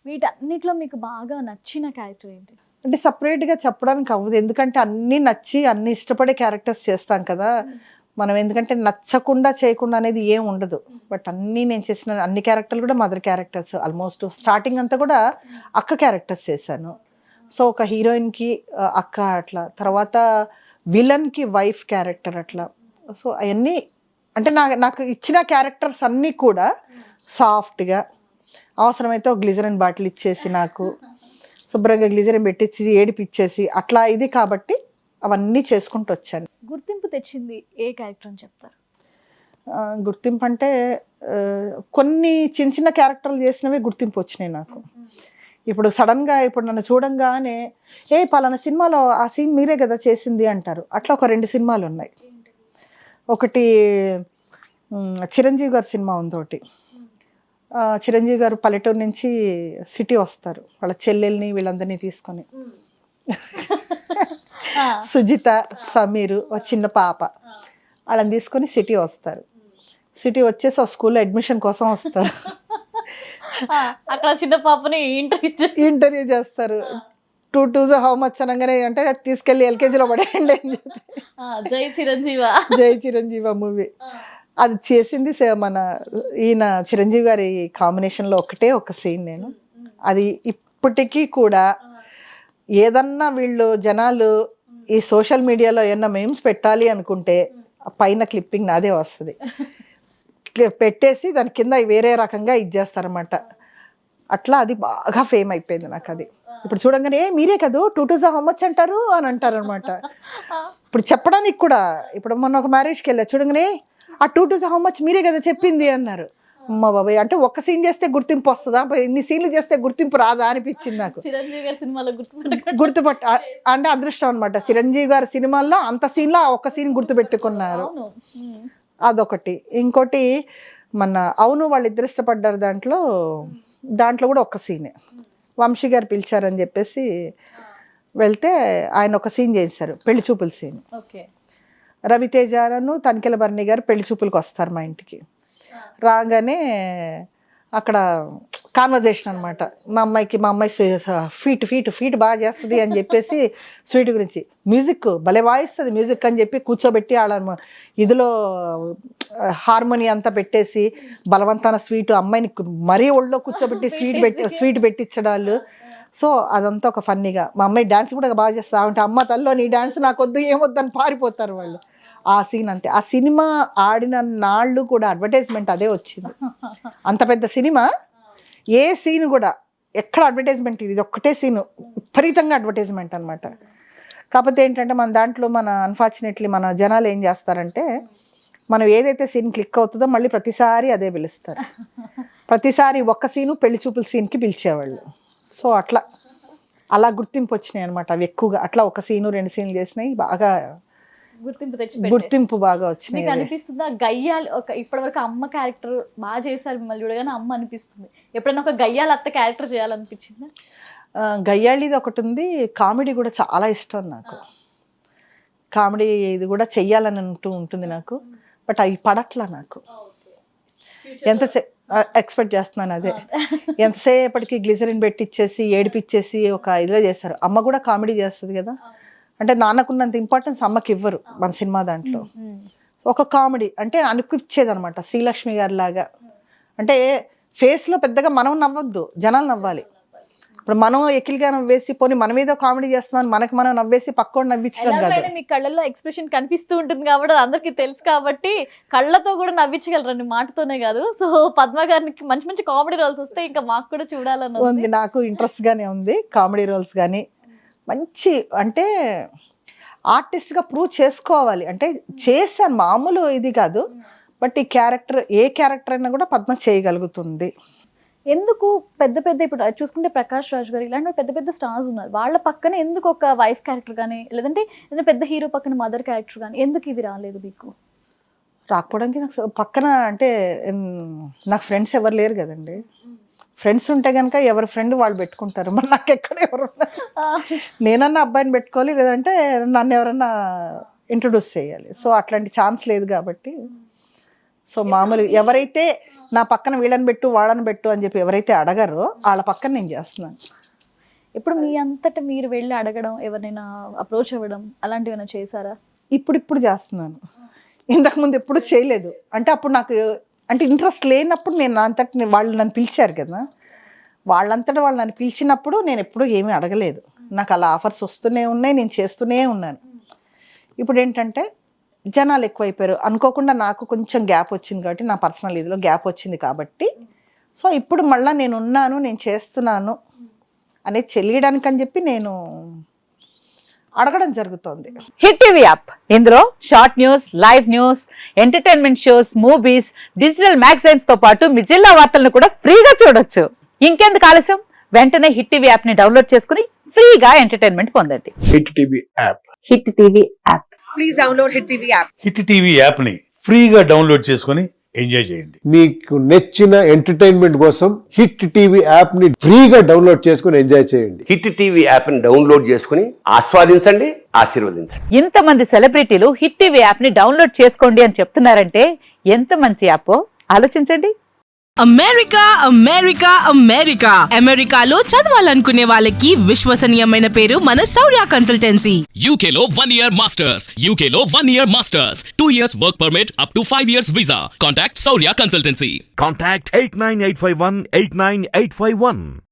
వీటన్నిటిలో మీకు బాగా నచ్చిన క్యారెక్టర్ ఏంటి? అంటే సపరేట్గా చెప్పడానికి అవ్వదు, ఎందుకంటే అన్నీ నచ్చి అన్ని ఇష్టపడే క్యారెక్టర్స్ చేస్తాం కదా మనం. ఎందుకంటే నచ్చకుండా చేయకుండా అనేది ఏం ఉండదు. బట్ అన్నీ నేను చేసిన అన్ని క్యారెక్టర్లు కూడా మదర్ క్యారెక్టర్స్. ఆల్మోస్ట్ స్టార్టింగ్ అంతా కూడా అక్క క్యారెక్టర్స్ చేశాను. సో ఒక హీరోయిన్కి అక్క అట్లా, తర్వాత విలన్కి వైఫ్ క్యారెక్టర్ అట్లా. సో అవన్నీ అంటే నాకు ఇచ్చిన క్యారెక్టర్స్ అన్నీ కూడా సాఫ్ట్గా, అవసరమైతే ఒక గ్లిజరిన్ బాటిల్ ఇచ్చేసి నాకు శుభ్రంగా గ్లిజరిన్ పెట్టించి ఏడిపిచ్చేసి అట్లా ఇది కాబట్టి అవన్నీ చేసుకుంటూ వచ్చాను. గుర్తింపు తెచ్చింది ఏ క్యారెక్టర్ అని చెప్తారు? గుర్తింపు అంటే కొన్ని చిన్న చిన్న క్యారెక్టర్లు చేసినవి గుర్తింపు వచ్చినాయి నాకు. ఇప్పుడు సడన్గా ఇప్పుడు నన్ను చూడంగానే పలానా సినిమాలో ఆ సీన్ మీరే కదా చేసింది అంటారు. అట్లా ఒక 2 సినిమాలు ఉన్నాయి. ఒకటి చిరంజీవి గారి సినిమా ఉంది ఒకటి. చిరంజీవి గారు పల్లెటూరు నుంచి సిటీ వస్తారు వాళ్ళ చెల్లెల్ని వీళ్ళందరినీ తీసుకొని. సుజిత, సమీరు, ఒక చిన్న పాప, వాళ్ళని తీసుకొని సిటీ వస్తారు. సిటీ వచ్చేసి ఒక స్కూల్లో అడ్మిషన్ కోసం వస్తారు. అక్కడ చిన్న పాపని ఇంటర్వ్యూ చేస్తారు. 2 2 హౌ మచ్ అనగానే అంటే తీసుకెళ్ళి ఎల్కేజీలో పడేయండి అని చెప్పి జై చిరంజీవ మూవీ అది చేసింది మన ఈయన చిరంజీవి గారి కాంబినేషన్లో ఒక సీన్. నేను అది ఇప్పటికీ కూడా ఏదన్నా వీళ్ళు జనాలు ఈ సోషల్ మీడియాలో ఏమన్నా మేమ్స్ పెట్టాలి అనుకుంటే పైన క్లిప్పింగ్ నాదే వస్తుంది. పెట్టేసి దాని కింద వేరే రకంగా ఇచ్చేస్తారన్నమాట. అట్లా అది బాగా ఫేమ్ అయిపోయింది నాకు. అది ఇప్పుడు చూడంగానే మీరే కదా 2 2 హౌ మచ్ అంటారు అని అంటారనమాట. ఇప్పుడు చెప్పడానికి కూడా ఇప్పుడు మొన్న ఒక మ్యారేజ్కి వెళ్ళా, చూడంగానే ఆ 2 2 హౌ మచ్ మీరే కదా చెప్పింది అన్నారు. అమ్మ బాబాయ్, అంటే ఒక్క సీన్ చేస్తే గుర్తింపు వస్తుందా, ఇన్ని సీన్లు చేస్తే గుర్తింపు రాదా అనిపించింది నాకు. గుర్తుపట్ట అంటే అదృష్టం అనమాట. చిరంజీవి గారి సినిమాల్లో అంత సీన్లో ఆ ఒక్క సీన్ గుర్తుపెట్టుకున్నారు. అదొకటి. ఇంకోటి మన అవును వాళ్ళిద్దరు ఇష్టపడ్డారు దాంట్లో కూడా ఒక్క సీనే. వంశీ గారు పిలిచారని చెప్పేసి వెళ్తే ఆయన ఒక సీన్ చేశారు, పెళ్లి చూపుల సీన్. రవితేజను తనికెల భరణి గారు పెళ్లి చూపులకు వస్తారు మా ఇంటికి. రాగానే అక్కడ కాన్వర్జేషన్ అనమాట. మా అమ్మాయి ఫీట్ బాగా చేస్తుంది అని చెప్పేసి స్వీట్ గురించి, మ్యూజిక్ భలే వాయిస్తుంది మ్యూజిక్ అని చెప్పి కూర్చోబెట్టి వాళ్ళ ఇదిలో హార్మోని అంతా పెట్టేసి బలవంతాన స్వీట్ అమ్మాయిని మరీ ఒళ్ళో కూర్చోబెట్టి స్వీట్ పెట్టించడాలు. సో అదంతా ఒక ఫన్నీగా. మా అమ్మాయి డ్యాన్స్ కూడా బాగా చేస్తా ఉంటే అమ్మ తల్లో నీ డ్యాన్స్ నాకొద్దు ఏమొద్దని పారిపోతారు వాళ్ళు. ఆ సీన్ అంతే. ఆ సినిమా ఆడిన నాళ్ళు కూడా అడ్వర్టైజ్మెంట్ అదే వచ్చింది. అంత పెద్ద సినిమా ఏ సీన్ కూడా ఎక్కడ అడ్వర్టైజ్మెంట్, ఇది ఒక్కటే సీను విపరీతంగా అడ్వర్టైజ్మెంట్ అనమాట. కాకపోతే ఏంటంటే మన దాంట్లో అన్ఫార్చునేట్లీ మన జనాలు ఏం చేస్తారంటే మనం ఏదైతే సీన్ క్లిక్ అవుతుందో మళ్ళీ ప్రతిసారి అదే పిలుస్తారు. ప్రతిసారి ఒక్క సీను పెళ్లి చూపుల సీన్కి పిలిచేవాళ్ళు. సో అలా గుర్తింపు వచ్చినాయి అనమాట. అవి ఎక్కువగా అట్లా ఒక సీను 2 సీన్లు చేసినాయి, బాగా గుర్తింపు బాగా వచ్చినాయి. అనిపిస్తుందా గయ్యాలు ఇప్పటివరకు అమ్మ క్యారెక్టర్ బాగా చేశారు, మిమ్మల్ని చూడగానే అమ్మ అనిపిస్తుంది. ఎప్పుడైనా ఒక గయ్యాల అత్త క్యారెక్టర్ చేయాలనిపించిందా? గయ్యాళిది ఒకటి ఉంది. కామెడీ కూడా చాలా ఇష్టం నాకు. కామెడీ ఇది కూడా చెయ్యాలని ఉంటుంది నాకు. బట్ అవి పడట్లా నాకు. ఎంతసేపు ఎక్స్పెక్ట్ చేస్తున్నాను అదే. ఎంతసేపటికి గ్లిజరిన్ పెట్టిచ్చేసి ఏడిపిచ్చేసి ఒక ఇదిలో చేస్తారు. అమ్మ కూడా కామెడీ చేస్తుంది కదా, అంటే నాన్నకున్నంత ఇంపార్టెన్స్ అమ్మకి ఇవ్వరు మన సినిమా దాంట్లో. ఒక కామెడీ అంటే అనిపించేది అనమాట. శ్రీలక్ష్మి గారి లాగా అంటే ఫేస్లో పెద్దగా మనం నవ్వద్దు, జనాలు నవ్వాలి. ఇప్పుడు మనం ఎకిలిగా నవ్వేసి పోనీ మన మీద కామెడీ చేస్తున్నాం మనకి మనం నవ్వేసి పక్కోడు నవ్వించడం కాదు. మీ కళ్ళల్లో ఎక్స్ప్రెషన్ కనిపిస్తూ ఉంటుంది కాబట్టి అందరికీ తెలుసు కాబట్టి కళ్ళతో కూడా నవ్వించగలరండి, మాటతోనే కాదు. సో పద్మ గారికి మంచి మంచి కామెడీ రోల్స్ వస్తే ఇంకా మాకు కూడా చూడాలని ఉంది. నాకు ఇంట్రెస్ట్ గానే ఉంది కామెడీ రోల్స్ కానీ. మంచి అంటే ఆర్టిస్ట్గా ప్రూవ్ చేసుకోవాలి అంటే చేశాను, మామూలు ఇది కాదు. బట్ ఈ క్యారెక్టర్ ఏ క్యారెక్టర్ అయినా కూడా పద్మ చేయగలుగుతుంది. ఎందుకు పెద్ద ఇప్పుడు చూసుకుంటే ప్రకాష్ రాజ్ గారు ఇలాంటి పెద్ద పెద్ద స్టార్స్ ఉన్నారు, వాళ్ళ పక్కన ఎందుకు ఒక వైఫ్ క్యారెక్టర్ కానీ లేదంటే ఏదైనా పెద్ద హీరో పక్కన మదర్ క్యారెక్టర్ కానీ ఎందుకు ఇవి రాలేదు మీకు? రాకపోవడానికి నాకు పక్కన అంటే నాకు ఫ్రెండ్స్ ఎవరు లేరు కదండి. ఫ్రెండ్స్ ఉంటే కనుక ఎవరి ఫ్రెండ్ వాళ్ళు పెట్టుకుంటారు. మరి నాకు ఎక్కడ ఎవరు నేనన్నా అబ్బాయిని పెట్టుకోవాలి, లేదంటే నన్ను ఎవరన్నా ఇంట్రొడ్యూస్ చేయాలి. సో అట్లాంటి ఛాన్స్ లేదు కాబట్టి సో మామూలు ఎవరైతే నా పక్కన వీళ్ళని పెట్టు వాళ్ళని పెట్టు అని చెప్పి ఎవరైతే అడగారో వాళ్ళ పక్కన నేను చేస్తున్నాను. ఇప్పుడు మీ అంతటా మీరు వెళ్ళి అడగడం, ఎవరినైనా అప్రోచ్ అవ్వడం అలాంటివి ఏమైనా చేశారా? ఇప్పుడు చేస్తున్నాను. ఇంతకుముందు ఎప్పుడు చేయలేదు. అంటే అప్పుడు నాకు అంటే ఇంట్రెస్ట్ లేనప్పుడు నేను నా అంతటి వాళ్ళు నన్ను పిలిచారు కదా, వాళ్ళంతటా వాళ్ళు నన్ను పిలిచినప్పుడు నేను ఎప్పుడూ ఏమీ అడగలేదు. నాకు అలా ఆఫర్స్ వస్తూనే ఉన్నాయి, నేను చేస్తూనే ఉన్నాను. ఇప్పుడు ఏంటంటే జనాలు ఎక్కువైపోయారు అనుకోకుండా, నాకు కొంచెం గ్యాప్ వచ్చింది కాబట్టి, నా పర్సనల్ ఇదిలో గ్యాప్ వచ్చింది కాబట్టి, సో ఇప్పుడు మళ్ళీ నేను ఉన్నాను, నేను చేస్తున్నాను అనేది తెలియడానికి అని చెప్పి నేను అడగడం జరుగుతుంది. హిట్ టీవీ యాప్, ఇందులో short news, live news, entertainment shows, movies, digital magazines తో పాటు మీ జిల్లా వార్తలను కూడా ఫ్రీగా చూడొచ్చు. ఇంకెందుకు ఆలస్యం, వెంటనే హిట్ టీవీ యాప్ ని డౌన్లోడ్ చేసుకుని ఫ్రీగా ఎంటర్టైన్మెంట్ పొందండి. Hit TV app. Hit TV app. Please download hit TV app. Hit TV యాప్ని ఫ్రీగా డౌన్లోడ్ చేసుకొని ఎంజాయ్ చేయండి. మీకు నచ్చిన ఎంటర్టైన్మెంట్ కోసం హిట్ టీవీ యాప్ ని ఫ్రీగా డౌన్లోడ్ చేసుకుని ఎంజాయ్ చేయండి. హిట్ టీవీ యాప్ ని డౌన్లోడ్ చేసుకుని ఆస్వాదించండి, ఆశీర్వదించండి. ఇంతమంది సెలబ్రిటీలు హిట్ టీవీ యాప్ ని డౌన్లోడ్ చేసుకోండి అని చెప్తున్నారంటే ఎంత మంచి యాప్ ఆలోచించండి. అమెరికా అమెరికా అమెరికా అమెరికాలో చదవాలనుకునే వాళ్ళకి విశ్వసనీయమైన పేరు మన శౌర్య consultancy. UK Law 1 Year Masters. UK Law 1 Year Masters. 2 years work permit up to 5 years visa. Contact Saurya Consultancy. Contact 89851 89851.